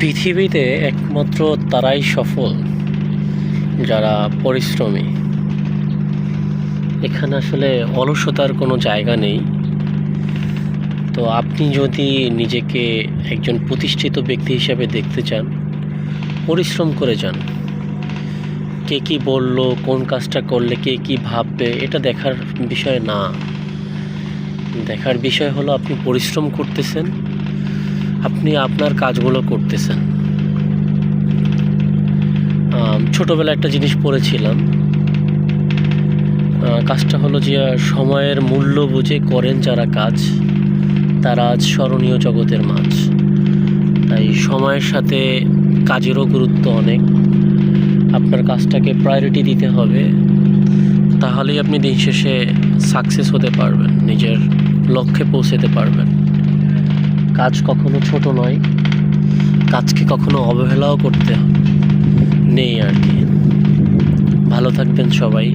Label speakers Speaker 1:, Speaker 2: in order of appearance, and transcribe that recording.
Speaker 1: পৃথিবীতে একমাত্র তারাই সফল যারা পরিশ্রমী। এখানে আসলে অলসতার কোনো জায়গা নেই। তো আপনি যদি নিজেকে একজন প্রতিষ্ঠিত ব্যক্তি হিসেবে দেখতে চান, পরিশ্রম করে যান। কে কী বলল, কোন কাজটা করলে কে কী ভাববে, এটা দেখার বিষয় না। দেখার বিষয় হলো আপনি পরিশ্রম করতেছেন, আপনি আপনার কাজগুলো করতেছেন। ছোটোবেলায় একটা জিনিস পড়েছিলাম, কাজটা হলো যে সময়ের মূল্য বুঝে করেন যারা কাজ, তারা আজ স্মরণীয় জগতের মাঝ। তাই সময়ের সাথে কাজেরও গুরুত্ব অনেক। আপনার কাজটাকে প্রায়োরিটি দিতে হবে, তাহলেই আপনি দিন শেষে সাকসেস হতে পারবেন, নিজের লক্ষ্যে পৌঁছাতে পারবেন। কাজ কখনো ছোট নয়, কাজকে কখনো অবহেলাও করতে নেই আর কি। ভালো থাকবেন সবাই।